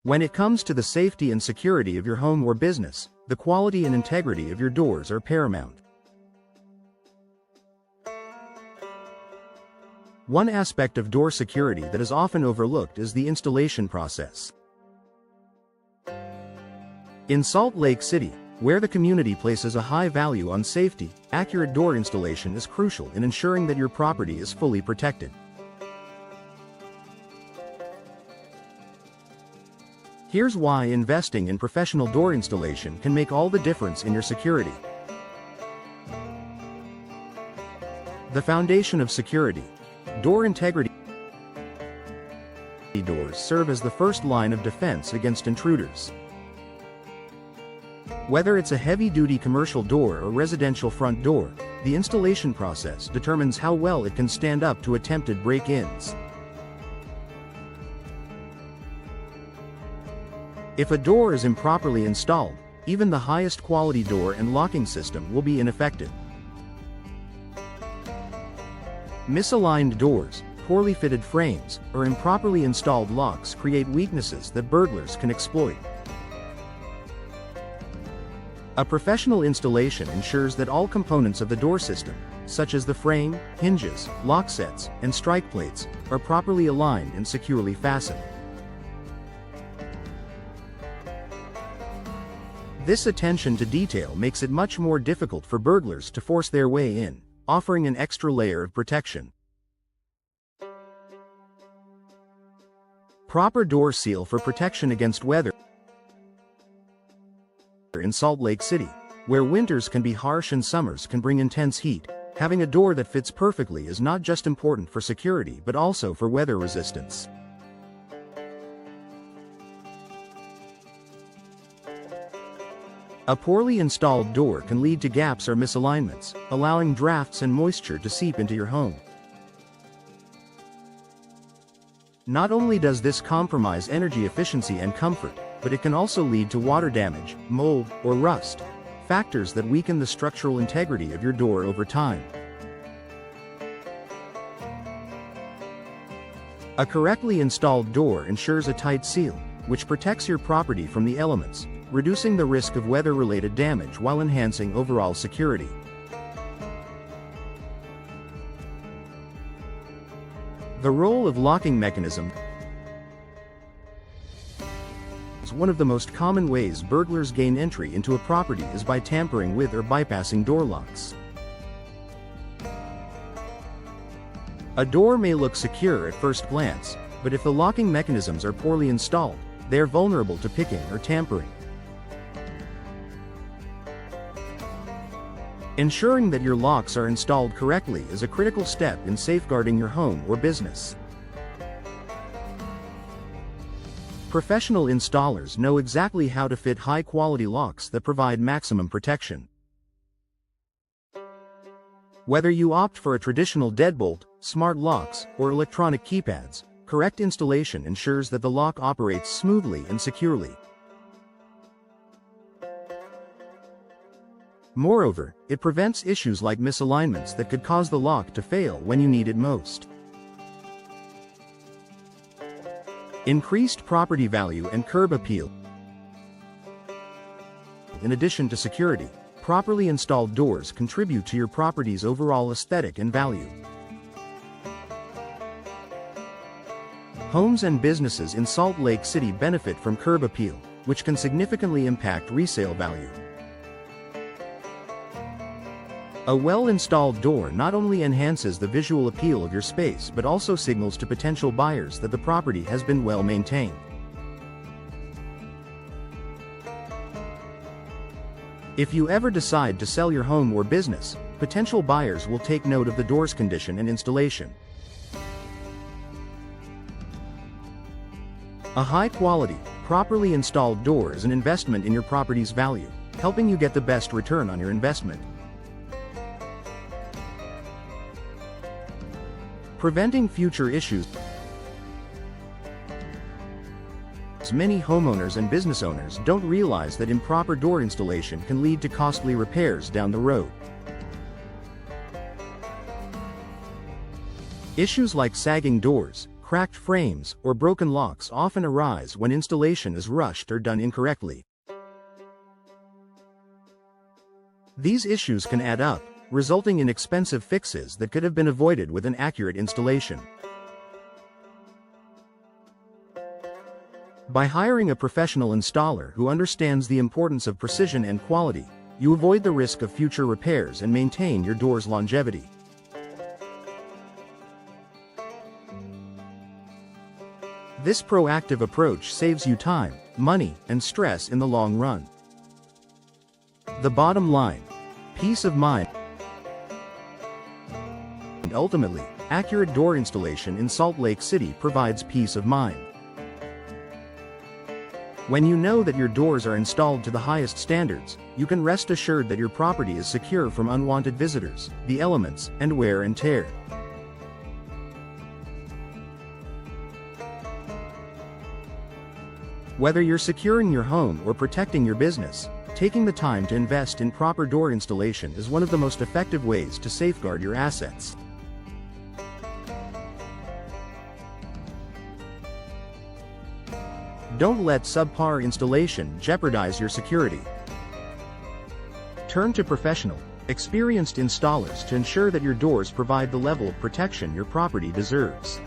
When it comes to the safety and security of your home or business, the quality and integrity of your doors are paramount. One aspect of door security that is often overlooked is the installation process. In Salt Lake City, where the community places a high value on safety, accurate door installation is crucial in ensuring that your property is fully protected. Here's why investing in professional door installation can make all the difference in your security. The foundation of security. Door integrity. Doors serve as the first line of defense against intruders. Whether it's a heavy-duty commercial door or residential front door, the installation process determines how well it can stand up to attempted break-ins. If a door is improperly installed, even the highest quality door and locking system will be ineffective. Misaligned doors, poorly fitted frames, or improperly installed locks create weaknesses that burglars can exploit. A professional installation ensures that all components of the door system, such as the frame, hinges, lock sets, and strike plates, are properly aligned and securely fastened. This attention to detail makes it much more difficult for burglars to force their way in, offering an extra layer of protection. Proper door seal for protection against weather. In Salt Lake City, where winters can be harsh and summers can bring intense heat, having a door that fits perfectly is not just important for security but also for weather resistance. A poorly installed door can lead to gaps or misalignments, allowing drafts and moisture to seep into your home. Not only does this compromise energy efficiency and comfort, but it can also lead to water damage, mold, or rust, factors that weaken the structural integrity of your door over time. A correctly installed door ensures a tight seal, which protects your property from the elements, reducing the risk of weather-related damage while enhancing overall security. The role of locking mechanism. One of the most common ways burglars gain entry into a property is by tampering with or bypassing door locks. A door may look secure at first glance, but if the locking mechanisms are poorly installed, they are vulnerable to picking or tampering. Ensuring that your locks are installed correctly is a critical step in safeguarding your home or business. Professional installers know exactly how to fit high-quality locks that provide maximum protection. Whether you opt for a traditional deadbolt, smart locks, or electronic keypads, correct installation ensures that the lock operates smoothly and securely. Moreover, it prevents issues like misalignments that could cause the lock to fail when you need it most. Increased property value and curb appeal. In addition to security, properly installed doors contribute to your property's overall aesthetic and value. Homes and businesses in Salt Lake City benefit from curb appeal, which can significantly impact resale value. A well-installed door not only enhances the visual appeal of your space but also signals to potential buyers that the property has been well maintained. If you ever decide to sell your home or business, potential buyers will take note of the door's condition and installation. A high-quality, properly installed door is an investment in your property's value, helping you get the best return on your investment. Preventing future issues. Many homeowners and business owners don't realize that improper door installation can lead to costly repairs down the road. Issues like sagging doors, Cracked frames or broken locks often arise when installation is rushed or done incorrectly. These issues can add up, resulting in expensive fixes that could have been avoided with an accurate installation. By hiring a professional installer who understands the importance of precision and quality, you avoid the risk of future repairs and maintain your door's longevity. This proactive approach saves you time, money, and stress in the long run. The bottom line: peace of mind. And ultimately, accurate door installation in Salt Lake City provides peace of mind. When you know that your doors are installed to the highest standards, you can rest assured that your property is secure from unwanted visitors, the elements, and wear and tear. Whether you're securing your home or protecting your business, taking the time to invest in proper door installation is one of the most effective ways to safeguard your assets. Don't let subpar installation jeopardize your security. Turn to professional, experienced installers to ensure that your doors provide the level of protection your property deserves.